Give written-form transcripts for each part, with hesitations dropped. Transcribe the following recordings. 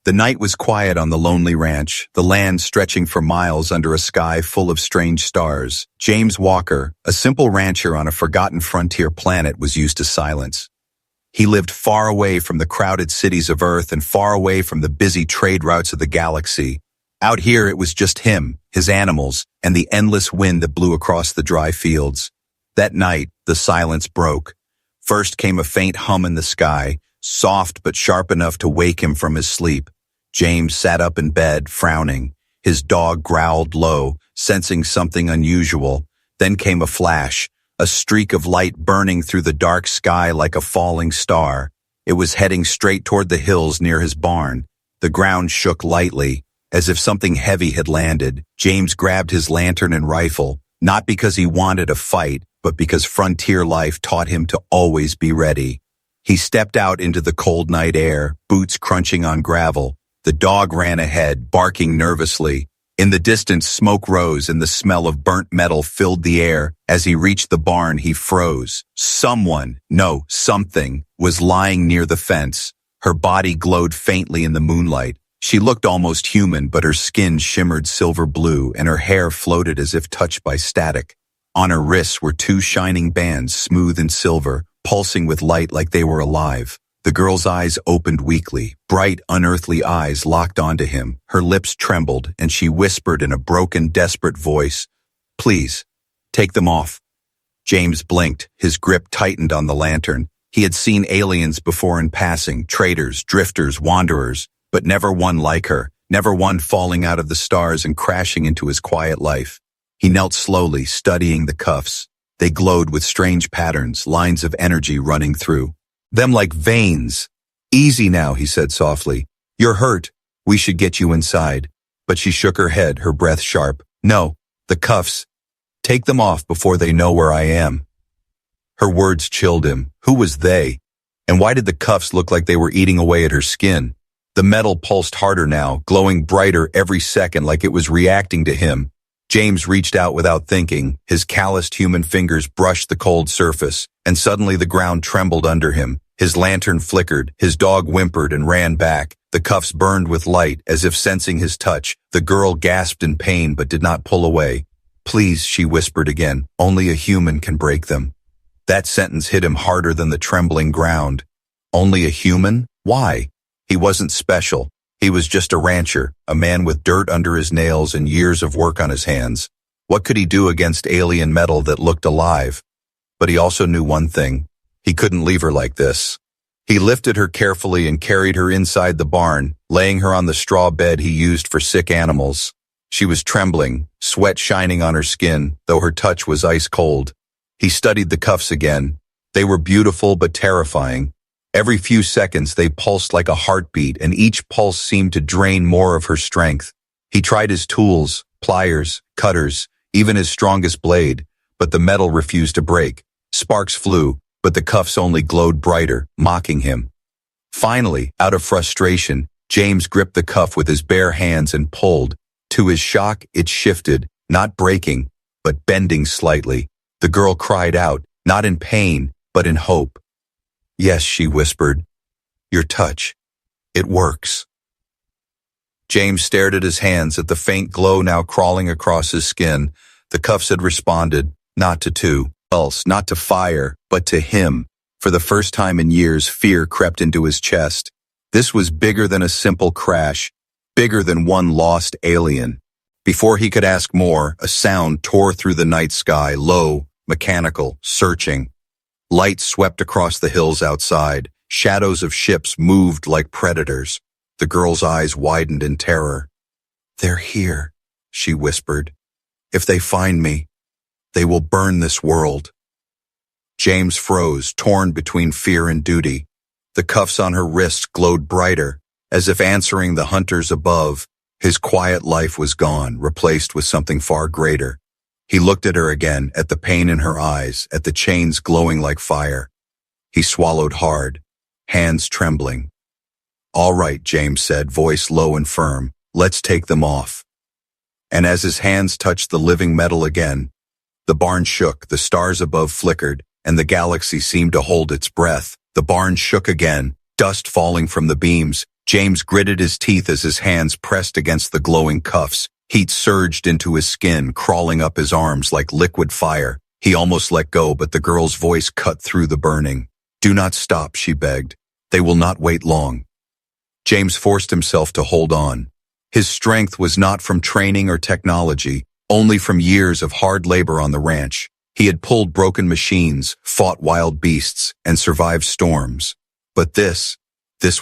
The night was quiet on the lonely ranch, the land stretching for miles under a sky full of strange stars. James Walker, a simple rancher on a forgotten frontier planet, was used to silence. He lived far away from the crowded cities of Earth and far away from the busy trade routes of the galaxy. Out here it was just him, his animals, and the endless wind that blew across the dry fields. That night, the silence broke. First came a faint hum in the sky, soft but sharp enough to wake him from his sleep. James sat up in bed, frowning. His dog growled low, sensing something unusual. Then came a flash, a streak of light burning through the dark sky like a falling star. It was heading straight toward the hills near his barn. The ground shook lightly, as if something heavy had landed. James grabbed his lantern and rifle, not because he wanted a fight, but because frontier life taught him to always be ready. He stepped out into the cold night air, boots crunching on gravel. The dog ran ahead, barking nervously. In the distance, smoke rose and the smell of burnt metal filled the air. As he reached the barn, he froze. Something, was lying near the fence. Her body glowed faintly in the moonlight. She looked almost human, but her skin shimmered silver blue and her hair floated as if touched by static. On her wrists were two shining bands, smooth and silver, pulsing with light like they were alive. The girl's eyes opened weakly, bright, unearthly eyes locked onto him. Her lips trembled, and she whispered in a broken, desperate voice, "Please, take them off." James blinked, his grip tightened on the lantern. He had seen aliens before in passing, traders, drifters, wanderers, but never one like her, never one falling out of the stars and crashing into his quiet life. He knelt slowly, studying the cuffs. They glowed with strange patterns, lines of energy running through them like veins. "Easy now," he said softly. "You're hurt. We should get you inside." But she shook her head, her breath sharp. "No, the cuffs. Take them off before they know where I am." Her words chilled him. Who was they? And why did the cuffs look like they were eating away at her skin? The metal pulsed harder now, glowing brighter every second like it was reacting to him. James reached out without thinking. His calloused human fingers brushed the cold surface, and suddenly the ground trembled under him. His lantern flickered, his dog whimpered and ran back. The cuffs burned with light, as if sensing his touch. The girl gasped in pain but did not pull away. "Please," she whispered again, "only a human can break them." That sentence hit him harder than the trembling ground. Only a human? Why? He wasn't special. He was just a rancher, a man with dirt under his nails and years of work on his hands. What could he do against alien metal that looked alive? But he also knew one thing. He couldn't leave her like this. He lifted her carefully and carried her inside the barn, laying her on the straw bed he used for sick animals. She was trembling, sweat shining on her skin, though her touch was ice cold. He studied the cuffs again. They were beautiful but terrifying. Every few seconds they pulsed like a heartbeat, and each pulse seemed to drain more of her strength. He tried his tools, pliers, cutters, even his strongest blade, but the metal refused to break. Sparks flew, but the cuffs only glowed brighter, mocking him. Finally, out of frustration, James gripped the cuff with his bare hands and pulled. To his shock, it shifted, not breaking, but bending slightly. The girl cried out, not in pain, but in hope. "Yes," she whispered. "Your touch. It works." James stared at his hands, at the faint glow now crawling across his skin. The cuffs had responded, not to two else, not to fire, but to him. For the first time in years, fear crept into his chest. This was bigger than a simple crash, bigger than one lost alien. Before he could ask more, a sound tore through the night sky, low, mechanical, searching. Light swept across the hills outside. Shadows of ships moved like predators. The girl's eyes widened in terror. "They're here," she whispered. "If they find me, they will burn this world." James froze, torn between fear and duty. The cuffs on her wrists glowed brighter, as if answering the hunters above. His quiet life was gone, replaced with something far greater. He looked at her again, at the pain in her eyes, at the chains glowing like fire. He swallowed hard, hands trembling. "All right," James said, voice low and firm. "Let's take them off." And as his hands touched the living metal again, the barn shook, the stars above flickered, and the galaxy seemed to hold its breath. The barn shook again, dust falling from the beams. James gritted his teeth as his hands pressed against the glowing cuffs. Heat surged into his skin, crawling up his arms like liquid fire. He almost let go, but the girl's voice cut through the burning. "Do not stop," she begged. "They will not wait long." James forced himself to hold on. His strength was not from training or technology, only from years of hard labor on the ranch. He had pulled broken machines, fought wild beasts, and survived storms. But this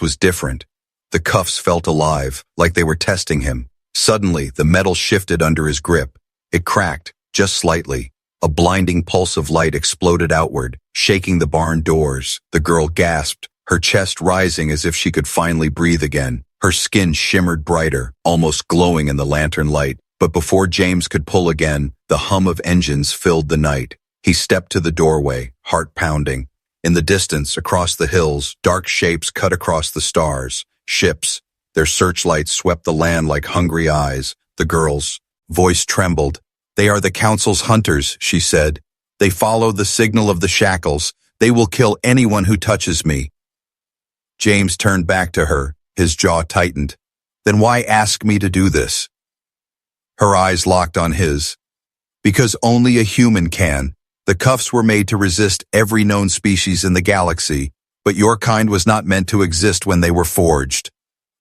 was different. The cuffs felt alive, like they were testing him. Suddenly, the metal shifted under his grip. It cracked, just slightly. A blinding pulse of light exploded outward, shaking the barn doors. The girl gasped, her chest rising as if she could finally breathe again. Her skin shimmered brighter, almost glowing in the lantern light. But before James could pull again, the hum of engines filled the night. He stepped to the doorway, heart pounding. In the distance, across the hills, dark shapes cut across the stars. Ships. Their searchlights swept the land like hungry eyes. The girl's voice trembled. "They are the council's hunters," she said. "They follow the signal of the shackles. They will kill anyone who touches me." James turned back to her, his jaw tightened. "Then why ask me to do this?" Her eyes locked on his. "Because only a human can. The cuffs were made to resist every known species in the galaxy, but your kind was not meant to exist when they were forged."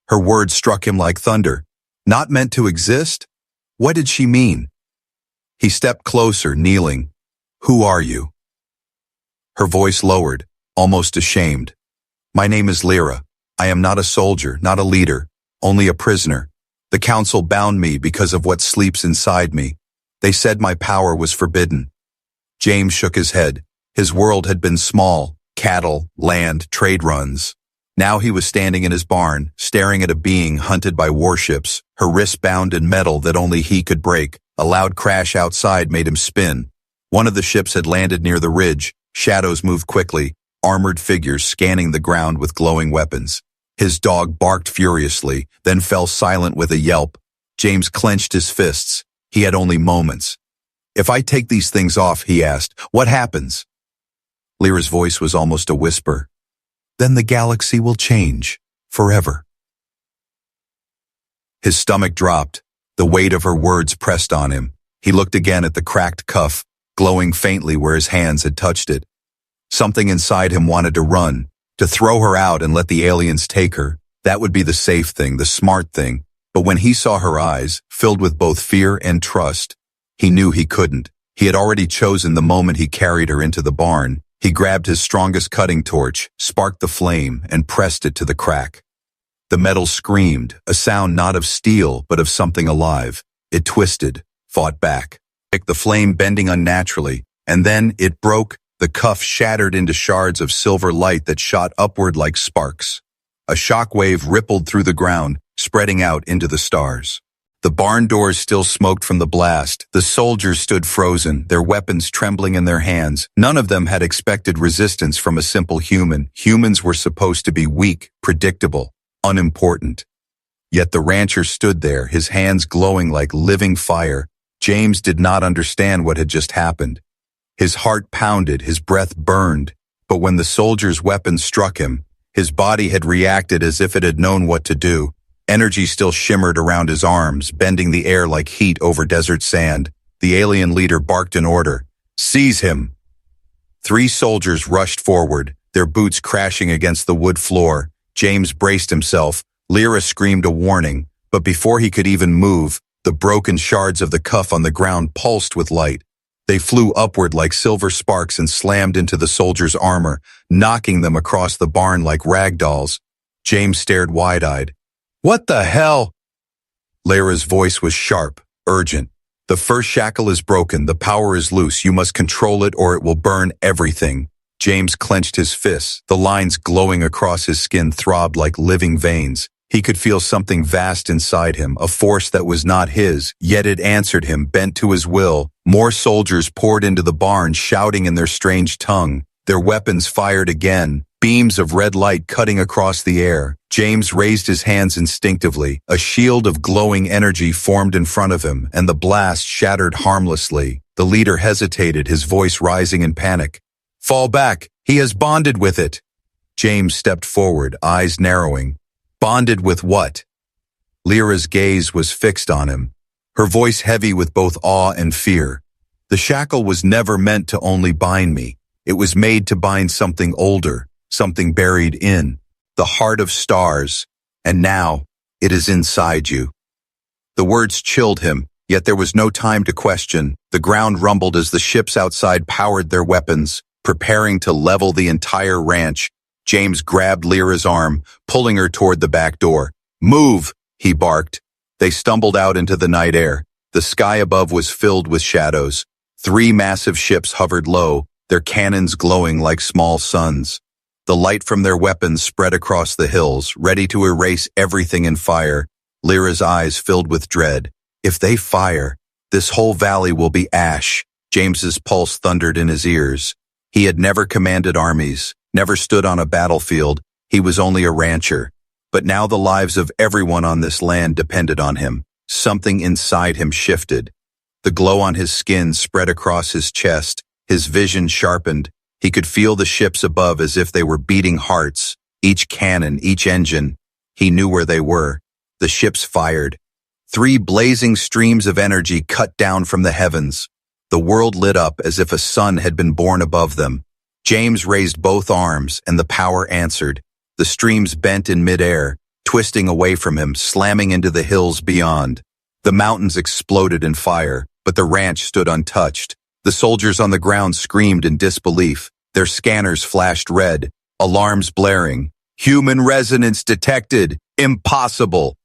Her words struck him like thunder. Not meant to exist? What did she mean? He stepped closer, kneeling. "Who are you?" Her voice lowered, almost ashamed. "My name is Lyra. I am not a soldier, not a leader, only a prisoner. The council bound me because of what sleeps inside me. They said my power was forbidden." James shook his head. His world had been small, cattle, land, trade runs. Now he was standing in his barn, staring at a being hunted by warships, her wrists bound in metal that only he could break. A loud crash outside made him spin. One of the ships had landed near the ridge. Shadows moved quickly, armored figures scanning the ground with glowing weapons. His dog barked furiously, then fell silent with a yelp. James clenched his fists. He had only moments. "If I take these things off," he asked, "what happens?" Lyra's voice was almost a whisper. "Then the galaxy will change, forever." His stomach dropped. The weight of her words pressed on him. He looked again at the cracked cuff, glowing faintly where his hands had touched it. Something inside him wanted to run, to throw her out and let the aliens take her. That would be the safe thing, the smart thing. But when he saw her eyes, filled with both fear and trust, he knew he couldn't. He had already chosen the moment he carried her into the barn. He grabbed his strongest cutting torch, sparked the flame, and pressed it to the crack. The metal screamed, a sound not of steel, but of something alive. It twisted, fought back, the flame bending unnaturally, and then it broke. The cuff shattered into shards of silver light that shot upward like sparks. A shock wave rippled through the ground, spreading out into the stars. The barn doors still smoked from the blast. The soldiers stood frozen, their weapons trembling in their hands. None of them had expected resistance from a simple human. Humans were supposed to be weak, predictable, unimportant. Yet the rancher stood there, his hands glowing like living fire. James did not understand what had just happened. His heart pounded, his breath burned. But when the soldier's weapon struck him, his body had reacted as if it had known what to do. Energy still shimmered around his arms, bending the air like heat over desert sand. The alien leader barked an order. "Seize him!" 3 soldiers rushed forward, their boots crashing against the wood floor. James braced himself. Lyra screamed a warning, but before he could even move, the broken shards of the cuff on the ground pulsed with light. They flew upward like silver sparks and slammed into the soldiers' armor, knocking them across the barn like rag dolls. James stared wide-eyed. "What the hell?" Lyra's voice was sharp, urgent. "The first shackle is broken, the power is loose, you must control it or it will burn everything." James clenched his fists, the lines glowing across his skin throbbed like living veins. He could feel something vast inside him, a force that was not his, yet it answered him, bent to his will. More soldiers poured into the barn, shouting in their strange tongue. Their weapons fired again, beams of red light cutting across the air. James raised his hands instinctively. A shield of glowing energy formed in front of him, and the blast shattered harmlessly. The leader hesitated, his voice rising in panic. "Fall back! He has bonded with it!" James stepped forward, eyes narrowing. Bonded with what? Lyra's gaze was fixed on him, her voice heavy with both awe and fear. The shackle was never meant to only bind me. It was made to bind something older, something buried in the heart of stars, and now it is inside you. The words chilled him, yet there was no time to question. The ground rumbled as the ships outside powered their weapons, preparing to level the entire ranch. James grabbed Lyra's arm, pulling her toward the back door. "Move!" he barked. They stumbled out into the night air. The sky above was filled with shadows. 3 massive ships hovered low, their cannons glowing like small suns. The light from their weapons spread across the hills, ready to erase everything in fire. Lyra's eyes filled with dread. If they fire, this whole valley will be ash. James's pulse thundered in his ears. He had never commanded armies, never stood on a battlefield. He was only a rancher. But now the lives of everyone on this land depended on him. Something inside him shifted. The glow on his skin spread across his chest. His vision sharpened. He could feel the ships above as if they were beating hearts. Each cannon, each engine. He knew where they were. The ships fired. 3 blazing streams of energy cut down from the heavens. The world lit up as if a sun had been born above them. James raised both arms, and the power answered. The streams bent in midair, twisting away from him, slamming into the hills beyond. The mountains exploded in fire, but the ranch stood untouched. The soldiers on the ground screamed in disbelief. Their scanners flashed red, alarms blaring. "Human resonance detected! Impossible!"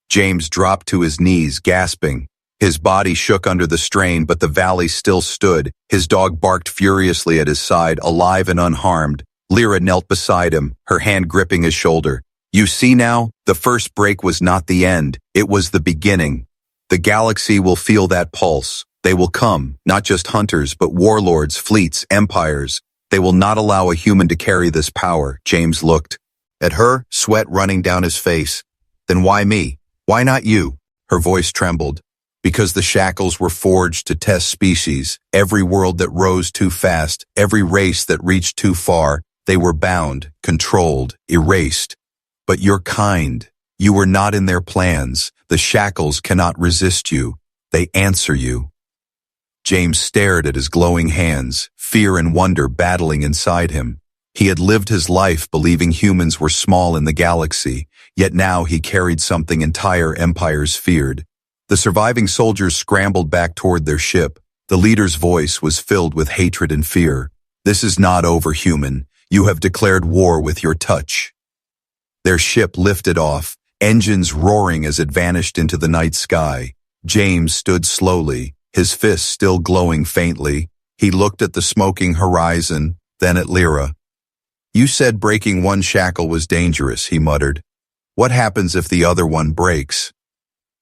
James dropped to his knees, gasping. His body shook under the strain, but the valley still stood. His dog barked furiously at his side, alive and unharmed. Lyra knelt beside him, her hand gripping his shoulder. "You see now, the first break was not the end. It was the beginning. The galaxy will feel that pulse. They will come, not just hunters, but warlords, fleets, empires. They will not allow a human to carry this power." James looked at her, sweat running down his face. "Then why me? Why not you?" Her voice trembled. "Because the shackles were forged to test species. Every world that rose too fast, every race that reached too far, they were bound, controlled, erased. But you're kind. You were not in their plans. The shackles cannot resist you. They answer you." James stared at his glowing hands, fear and wonder battling inside him. He had lived his life believing humans were small in the galaxy, yet now he carried something entire empires feared. The surviving soldiers scrambled back toward their ship. The leader's voice was filled with hatred and fear. "This is not over, human. You have declared war with your touch." Their ship lifted off, engines roaring as it vanished into the night sky. James stood slowly, his fists still glowing faintly. He looked at the smoking horizon, then at Lyra. "You said breaking one shackle was dangerous," he muttered. "What happens if the other one breaks?"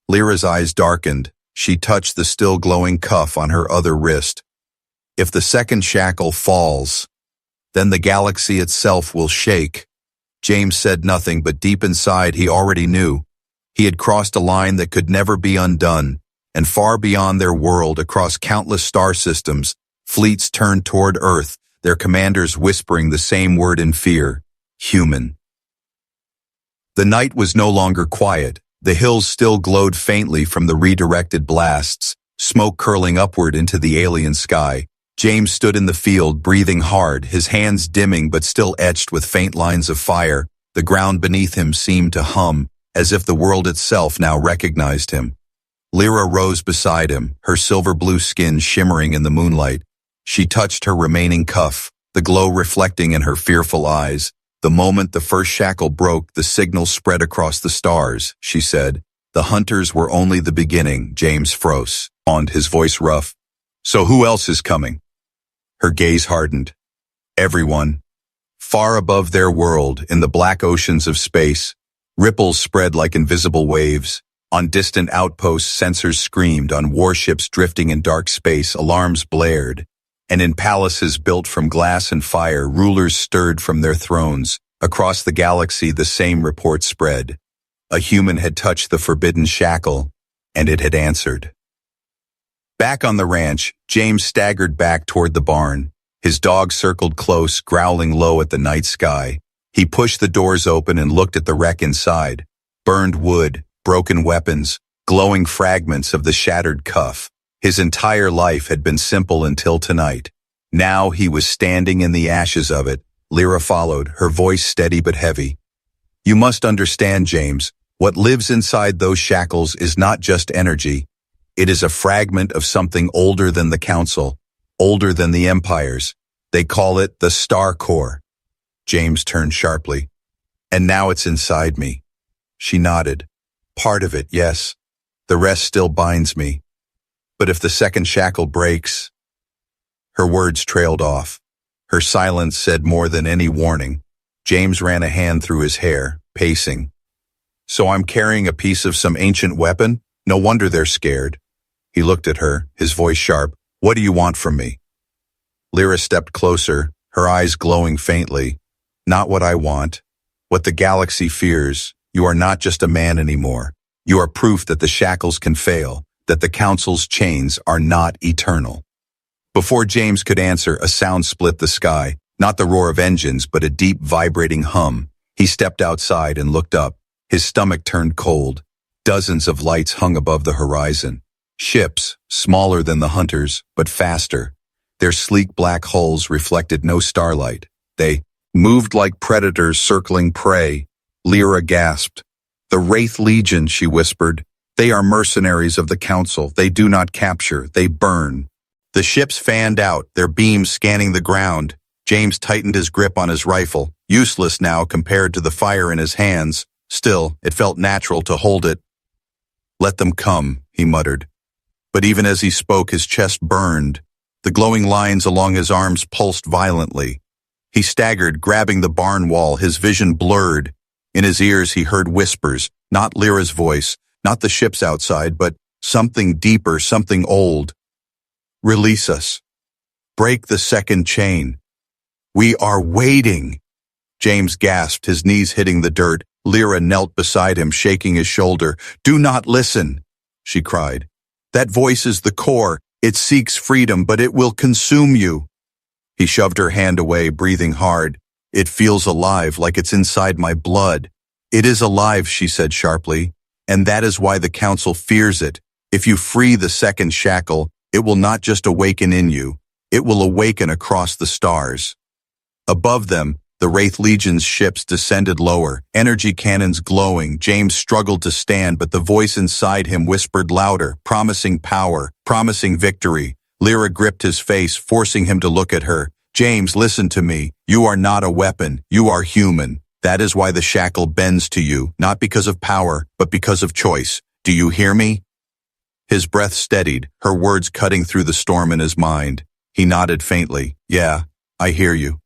Lyra's eyes darkened. She touched the still glowing cuff on her other wrist. "If the second shackle falls, then the galaxy itself will shake." James said nothing, but deep inside he already knew. He had crossed a line that could never be undone, and far beyond their world, across countless star systems, fleets turned toward Earth, their commanders whispering the same word in fear: human. The night was no longer quiet. The hills still glowed faintly from the redirected blasts, smoke curling upward into the alien sky. James stood in the field, breathing hard, his hands dimming but still etched with faint lines of fire. The ground beneath him seemed to hum, as if the world itself now recognized him. Lyra rose beside him, her silver-blue skin shimmering in the moonlight. She touched her remaining cuff, the glow reflecting in her fearful eyes. "The moment the first shackle broke, the signal spread across the stars," she said. "The hunters were only the beginning." James froze, his voice rough. "So who else is coming?" Her gaze hardened. "Everyone. Far above their world, in the black oceans of space, ripples spread like invisible waves. On distant outposts, sensors screamed. On warships drifting in dark space, alarms blared. And in palaces built from glass and fire, rulers stirred from their thrones. Across the galaxy, the same report spread. A human had touched the forbidden shackle, and it had answered." Back on the ranch, James staggered back toward the barn. His dog circled close, growling low at the night sky. He pushed the doors open and looked at the wreck inside. Burned wood, broken weapons, glowing fragments of the shattered cuff. His entire life had been simple until tonight. Now he was standing in the ashes of it. Lyra followed, her voice steady but heavy. You must understand, James, what lives inside those shackles is not just energy. It is a fragment of something older than the Council, older than the empires. They call it the Star Core. James turned sharply. And now it's inside me. She nodded. Part of it, yes. The rest still binds me. But if the second shackle breaks... Her words trailed off. Her silence said more than any warning. James ran a hand through his hair, pacing. So I'm carrying a piece of some ancient weapon? No wonder they're scared. He looked at her, his voice sharp. What do you want from me? Lyra stepped closer, her eyes glowing faintly. Not what I want. What the galaxy fears. You are not just a man anymore. You are proof that the shackles can fail, that the Council's chains are not eternal. Before James could answer, a sound split the sky, not the roar of engines, but a deep, vibrating hum. He stepped outside and looked up. His stomach turned cold. Dozens of lights hung above the horizon. Ships, smaller than the Hunters, but faster. Their sleek black hulls reflected no starlight. They moved like predators circling prey. Lyra gasped. The Wraith Legion, she whispered. They are mercenaries of the Council. They do not capture, they burn. The ships fanned out, their beams scanning the ground. James tightened his grip on his rifle, useless now compared to the fire in his hands. Still, it felt natural to hold it. Let them come, he muttered. But even as he spoke, his chest burned. The glowing lines along his arms pulsed violently. He staggered, grabbing the barn wall, his vision blurred. In his ears he heard whispers, not Lyra's voice, not the ships outside, but something deeper, something old. Release us. Break the second chain. We are waiting. James gasped, his knees hitting the dirt. Lyra knelt beside him, shaking his shoulder. Do not listen, she cried. That voice is the core. It seeks freedom, but it will consume you. He shoved her hand away, breathing hard. It feels alive, like it's inside my blood. It is alive, she said sharply, and that is why the Council fears it. If you free the second shackle, it will not just awaken in you, it will awaken across the stars. Above them, the Wraith Legion's ships descended lower, energy cannons glowing. James struggled to stand, but the voice inside him whispered louder, promising power, promising victory. Lyra gripped his face, forcing him to look at her. James, listen to me. You are not a weapon. You are human. That is why the shackle bends to you, not because of power, but because of choice. Do you hear me? His breath steadied, her words cutting through the storm in his mind. He nodded faintly. Yeah, I hear you.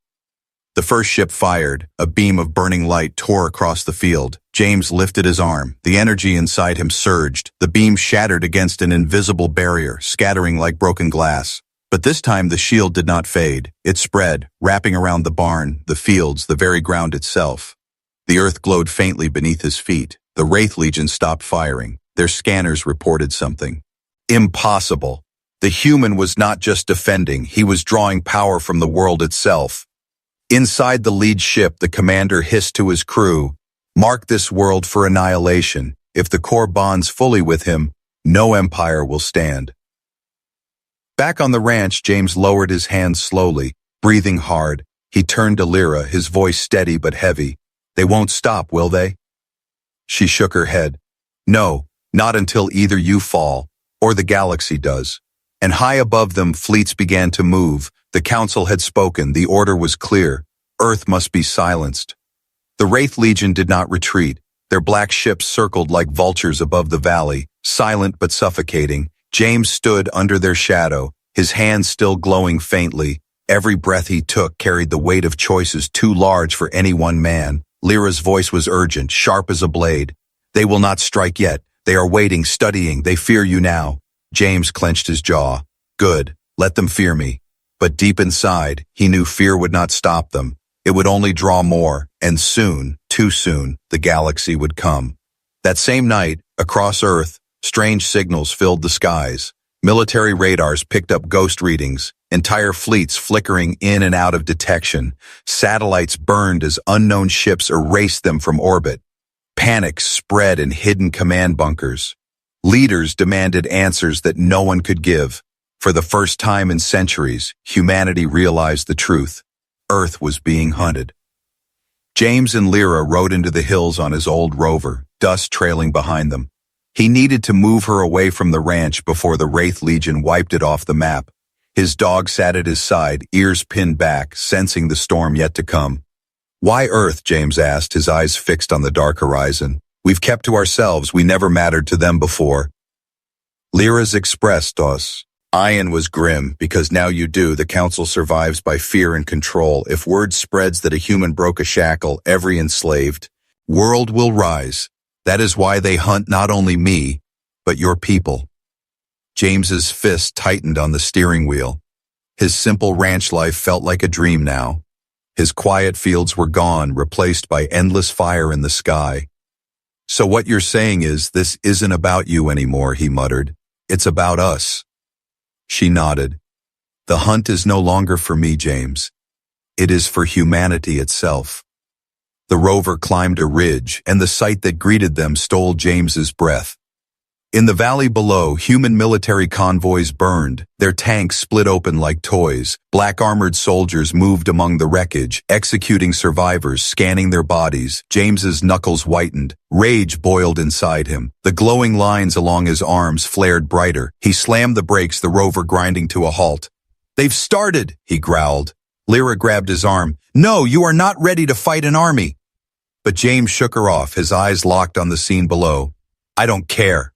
The first ship fired. A beam of burning light tore across the field. James lifted his arm. The energy inside him surged. The beam shattered against an invisible barrier, scattering like broken glass. But this time the shield did not fade. It spread, wrapping around the barn, the fields, the very ground itself. The earth glowed faintly beneath his feet. The Wraith Legion stopped firing. Their scanners reported something. Impossible. The human was not just defending, he was drawing power from the world itself. Inside the lead ship, the commander hissed to his crew, "Mark this world for annihilation. If the core bonds fully with him, no empire will stand." Back on the ranch, James lowered his hands slowly, breathing hard. He turned to Lyra, his voice steady but heavy. "They won't stop, will they?" She shook her head. "No, not until either you fall, or the galaxy does." And high above them, fleets began to move. The Council had spoken, the order was clear. Earth must be silenced. The Wraith Legion did not retreat. Their black ships circled like vultures above the valley, silent but suffocating. James stood under their shadow, his hands still glowing faintly. Every breath he took carried the weight of choices too large for any one man. Lyra's voice was urgent, sharp as a blade. "They will not strike yet. They are waiting, studying. They fear you now." James clenched his jaw. "Good. Let them fear me." But deep inside, he knew fear would not stop them. It would only draw more, and soon, too soon, the galaxy would come. That same night, across Earth, strange signals filled the skies. Military radars picked up ghost readings. Entire fleets flickering in and out of detection. Satellites burned as unknown ships erased them from orbit. Panic spread in hidden command bunkers. Leaders demanded answers that no one could give. For the first time in centuries, humanity realized the truth. Earth was being hunted. James and Lyra rode into the hills on his old rover, dust trailing behind them. He needed to move her away from the ranch before the Wraith Legion wiped it off the map. His dog sat at his side, ears pinned back, sensing the storm yet to come. "Why Earth?" James asked, his eyes fixed on the dark horizon. "We've kept to ourselves, we never mattered to them before." Lyra's expressed us. Ian was grim, "Because now you do. The council survives by fear and control. If word spreads that a human broke a shackle, every enslaved world will rise. That is why they hunt not only me, but your people." James's fist tightened on the steering wheel. His simple ranch life felt like a dream now. His quiet fields were gone, replaced by endless fire in the sky. "So what you're saying is, this isn't about you anymore," he muttered. "It's about us." She nodded. "The hunt is no longer for me, James. It is for humanity itself." The rover climbed a ridge, and the sight that greeted them stole James's breath. In the valley below, human military convoys burned, their tanks split open like toys. Black-armored soldiers moved among the wreckage, executing survivors, scanning their bodies. James's knuckles whitened. Rage boiled inside him. The glowing lines along his arms flared brighter. He slammed the brakes, the rover grinding to a halt. "They've started," he growled. Lyra grabbed his arm. "No, you are not ready to fight an army." But James shook her off, his eyes locked on the scene below. "I don't care."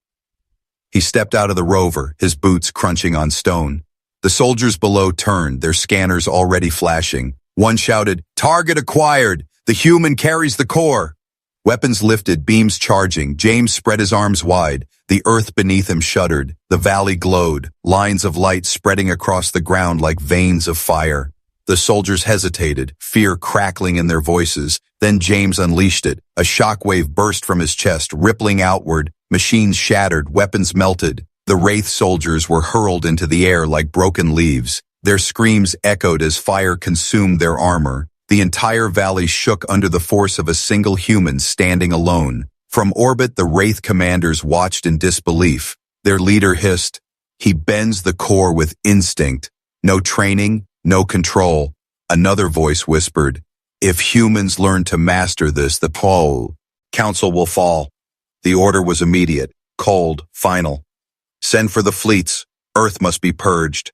He stepped out of the rover, his boots crunching on stone. The soldiers below turned, their scanners already flashing. One shouted, "Target acquired! The human carries the core!" Weapons lifted, beams charging. James spread his arms wide. The earth beneath him shuddered. The valley glowed, lines of light spreading across the ground like veins of fire. The soldiers hesitated, fear crackling in their voices. Then James unleashed it. A shockwave burst from his chest, rippling outward. Machines shattered, weapons melted. The Wraith soldiers were hurled into the air like broken leaves. Their screams echoed as fire consumed their armor. The entire valley shook under the force of a single human standing alone. From orbit, the Wraith commanders watched in disbelief. Their leader hissed, "He bends the core with instinct. No training, no control." Another voice whispered, "If humans learn to master this, the whole council will fall." The order was immediate, cold, final. "Send for the fleets. Earth must be purged."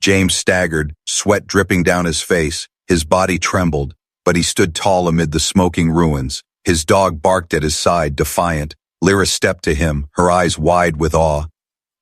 James staggered, sweat dripping down his face. His body trembled, but he stood tall amid the smoking ruins. His dog barked at his side, defiant. Lyra stepped to him, her eyes wide with awe.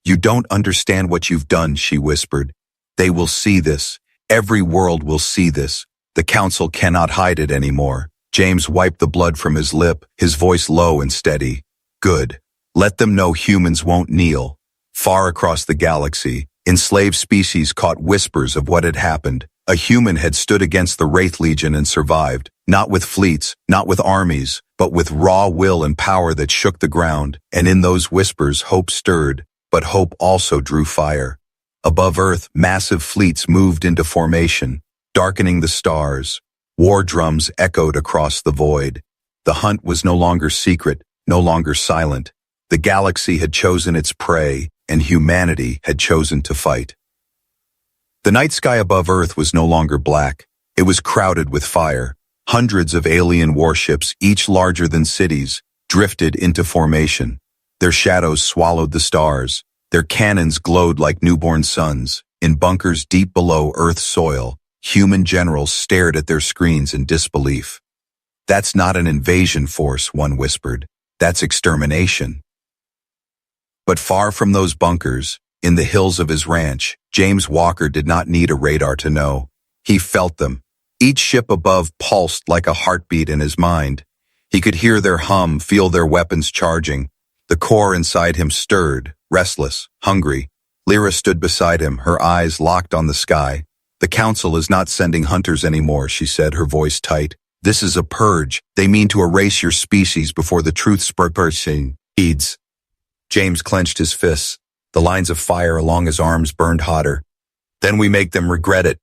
"You don't understand what you've done," she whispered. "They will see this. Every world will see this. The council cannot hide it anymore." James wiped the blood from his lip, his voice low and steady. "Good. Let them know humans won't kneel." Far across the galaxy, enslaved species caught whispers of what had happened. A human had stood against the Wraith Legion and survived, not with fleets, not with armies, but with raw will and power that shook the ground. And in those whispers, hope stirred, but hope also drew fire. Above Earth, massive fleets moved into formation, darkening the stars. War drums echoed across the void. The hunt was no longer secret, no longer silent. The galaxy had chosen its prey, and humanity had chosen to fight. The night sky above Earth was no longer black. It was crowded with fire. Hundreds of alien warships, each larger than cities, drifted into formation. Their shadows swallowed the stars. Their cannons glowed like newborn suns. In bunkers deep below Earth's soil, human generals stared at their screens in disbelief. "That's not an invasion force," one whispered. "That's extermination." But far from those bunkers, in the hills of his ranch, James Walker did not need a radar to know. He felt them. Each ship above pulsed like a heartbeat in his mind. He could hear their hum, feel their weapons charging. The core inside him stirred, restless, hungry. Lyra stood beside him, her eyes locked on the sky. "The council is not sending hunters anymore," she said, her voice tight. "This is a purge. They mean to erase your species before the truth spreads." James clenched his fists. The lines of fire along his arms burned hotter. Then we make them regret it.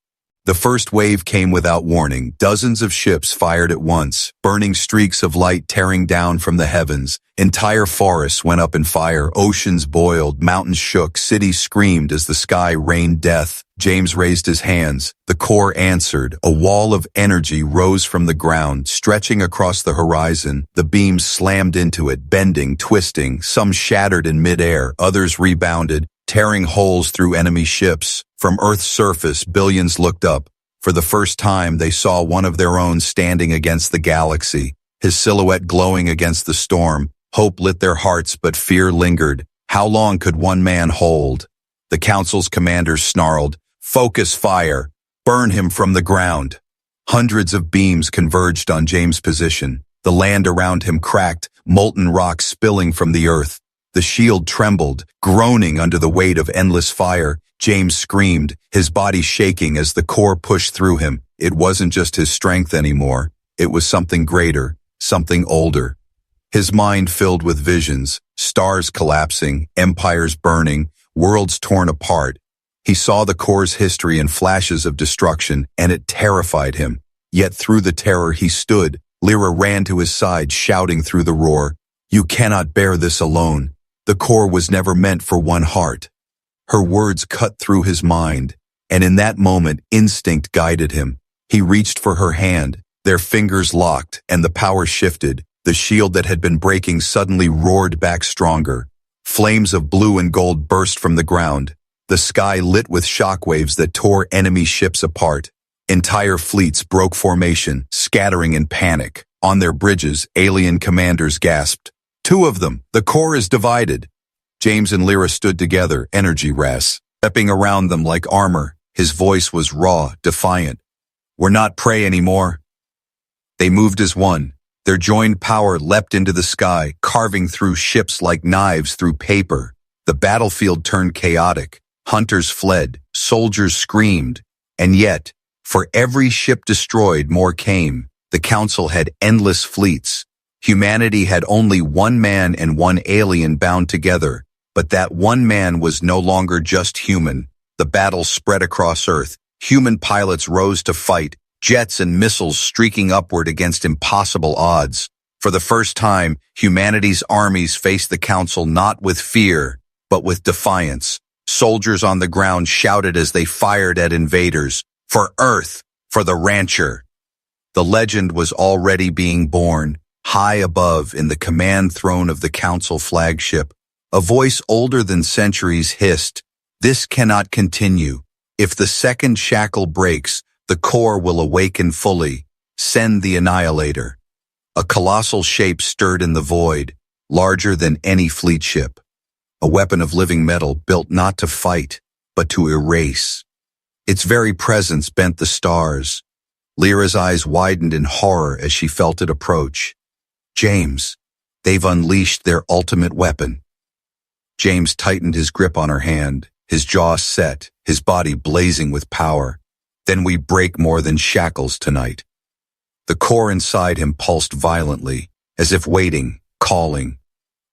The first wave came without warning. Dozens of ships fired at once, burning streaks of light tearing down from the heavens. Entire forests went up in fire, oceans boiled, mountains shook, cities screamed as the sky rained death. James raised his hands. The core answered. A wall of energy rose from the ground, stretching across the horizon. The beams slammed into it, bending, twisting. Some shattered in midair, others rebounded, tearing holes through enemy ships. From Earth's surface, billions looked up. For the first time, they saw one of their own standing against the galaxy, his silhouette glowing against the storm. Hope lit their hearts, but fear lingered. How long could one man hold? The council's commanders snarled, "Focus fire! Burn him from the ground!" Hundreds of beams converged on James' position. The land around him cracked, molten rock spilling from the earth. The shield trembled, groaning under the weight of endless fire. James screamed, his body shaking as the core pushed through him. It wasn't just his strength anymore. It was something greater, something older. His mind filled with visions, stars collapsing, empires burning, worlds torn apart. He saw the core's history in flashes of destruction, and it terrified him. Yet through the terror he stood. Lyra ran to his side, shouting through the roar, "You cannot bear this alone. The core was never meant for one heart." Her words cut through his mind, and in that moment, instinct guided him. He reached for her hand. Their fingers locked, and the power shifted. The shield that had been breaking suddenly roared back stronger. Flames of blue and gold burst from the ground. The sky lit with shockwaves that tore enemy ships apart. Entire fleets broke formation, scattering in panic. On their bridges, alien commanders gasped. "Two of them! The core is divided!" James and Lyra stood together, energy wrapping around them like armor. His voice was raw, defiant. "We're not prey anymore." They moved as one. Their joined power leapt into the sky, carving through ships like knives through paper. The battlefield turned chaotic. Hunters fled, soldiers screamed. And yet, for every ship destroyed, more came. The Council had endless fleets. Humanity had only one man and one alien bound together. But that one man was no longer just human. The battle spread across Earth. Human pilots rose to fight, jets and missiles streaking upward against impossible odds. For the first time, humanity's armies faced the Council not with fear, but with defiance. Soldiers on the ground shouted as they fired at invaders, "For Earth, for the Rancher." The legend was already being born, high above in the command throne of the Council flagship. A voice older than centuries hissed, "This cannot continue. If the second shackle breaks, the core will awaken fully. Send the Annihilator." A colossal shape stirred in the void, larger than any fleet ship. A weapon of living metal built not to fight, but to erase. Its very presence bent the stars. Lyra's eyes widened in horror as she felt it approach. "James, they've unleashed their ultimate weapon." James tightened his grip on her hand, his jaw set, his body blazing with power. "Then we break more than shackles tonight." The core inside him pulsed violently, as if waiting, calling.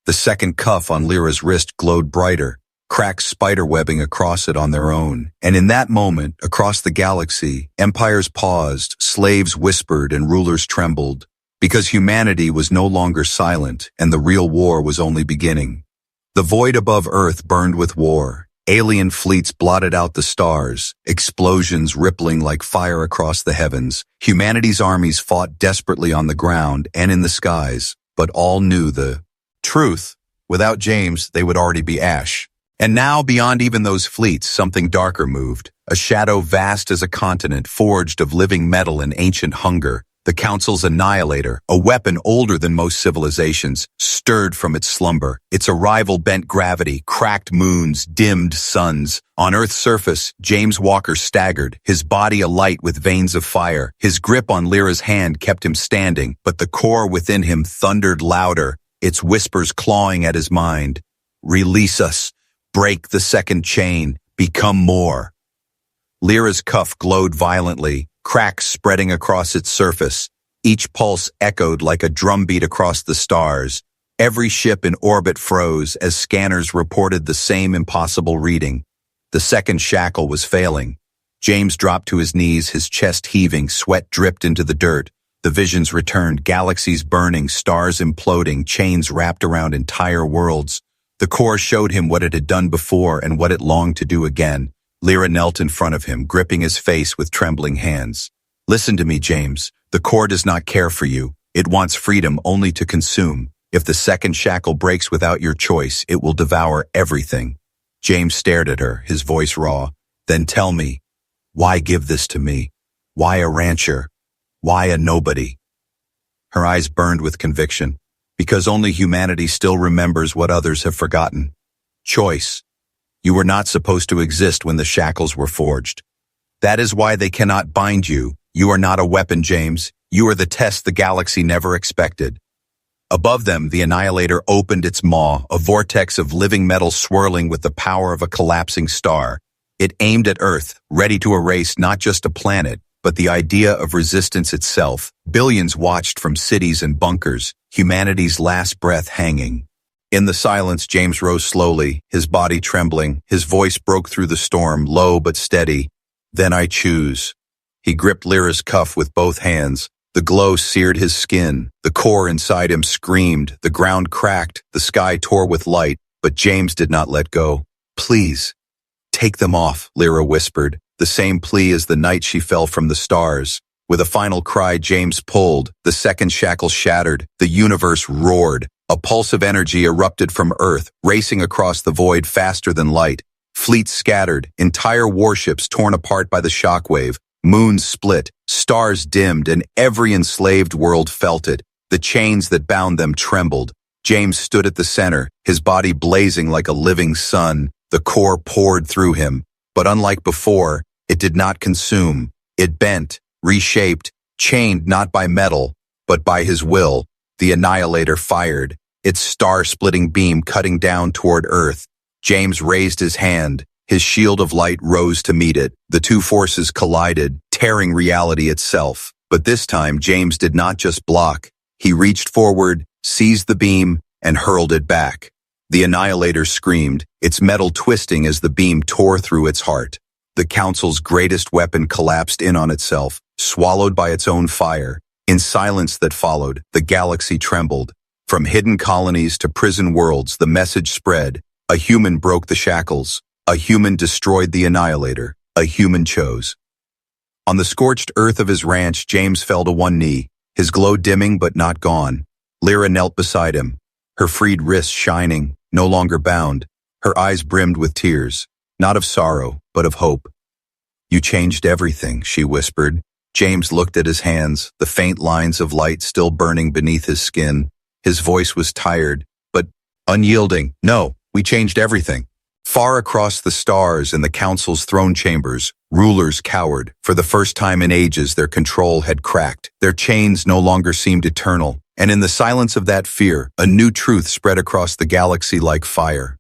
The second cuff on Lyra's wrist glowed brighter, cracks spiderwebbing across it on their own. And in that moment, across the galaxy, empires paused, slaves whispered, and rulers trembled, because humanity was no longer silent, and the real war was only beginning. The void above Earth burned with war. Alien fleets blotted out the stars, explosions rippling like fire across the heavens. Humanity's armies fought desperately on the ground and in the skies, but all knew the truth. Without James, they would already be ash. And now, beyond even those fleets, something darker moved, a shadow vast as a continent forged of living metal and ancient hunger. The Council's Annihilator, a weapon older than most civilizations, stirred from its slumber. Its arrival bent gravity, cracked moons, dimmed suns. On Earth's surface, James Walker staggered, his body alight with veins of fire. His grip on Lyra's hand kept him standing, but the core within him thundered louder, its whispers clawing at his mind. "Release us. Break the second chain. Become more." Lyra's cuff glowed violently, cracks spreading across its surface. Each pulse echoed like a drumbeat across the stars. Every ship in orbit froze as scanners reported the same impossible reading. The second shackle was failing. James dropped to his knees, his chest heaving, sweat dripped into the dirt. The visions returned, galaxies burning, stars imploding, chains wrapped around entire worlds. The core showed him what it had done before and what it longed to do again. Lyra knelt in front of him, gripping his face with trembling hands. Listen to me, James. The core does not care for you. It wants freedom only to consume. If the second shackle breaks without your choice, it will devour everything. James stared at her, his voice raw. Then tell me, why give this to me? Why a rancher? Why a nobody? Her eyes burned with conviction. Because only humanity still remembers what others have forgotten. Choice. You were not supposed to exist when the shackles were forged. That is why they cannot bind you. You are not a weapon, James. You are the test the galaxy never expected. Above them, the Annihilator opened its maw, a vortex of living metal swirling with the power of a collapsing star. It aimed at Earth, ready to erase not just a planet, but the idea of resistance itself. Billions watched from cities and bunkers, humanity's last breath hanging. In the silence, James rose slowly, his body trembling. His voice broke through the storm, low but steady. Then I choose. He gripped Lyra's cuff with both hands. The glow seared his skin. The core inside him screamed. The ground cracked. The sky tore with light. But James did not let go. Please, take them off, Lyra whispered, the same plea as the night she fell from the stars. With a final cry, James pulled. The second shackle shattered. The universe roared. A pulse of energy erupted from Earth, racing across the void faster than light. Fleets scattered, entire warships torn apart by the shockwave. Moons split, stars dimmed, and every enslaved world felt it. The chains that bound them trembled. James stood at the center, his body blazing like a living sun. The core poured through him. But unlike before, it did not consume. It bent, reshaped, chained not by metal, but by his will. The Annihilator fired, its star-splitting beam cutting down toward Earth. James raised his hand. His shield of light rose to meet it. The two forces collided, tearing reality itself. But this time, James did not just block. He reached forward, seized the beam, and hurled it back. The Annihilator screamed, its metal twisting as the beam tore through its heart. The Council's greatest weapon collapsed in on itself, swallowed by its own fire. In silence that followed, the galaxy trembled. From hidden colonies to prison worlds, the message spread. A human broke the shackles. A human destroyed the Annihilator. A human chose. On the scorched earth of his ranch, James fell to one knee, his glow dimming but not gone. Lyra knelt beside him, her freed wrists shining, no longer bound. Her eyes brimmed with tears, not of sorrow, but of hope. You changed everything, she whispered. James looked at his hands, the faint lines of light still burning beneath his skin. His voice was tired, but unyielding. No, we changed everything. Far across the stars in the Council's throne chambers, rulers cowered. For the first time in ages, their control had cracked. Their chains no longer seemed eternal. And in the silence of that fear, a new truth spread across the galaxy like fire.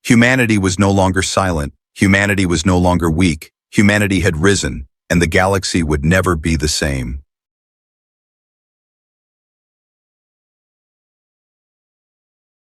Humanity was no longer silent. Humanity was no longer weak. Humanity had risen, and the galaxy would never be the same.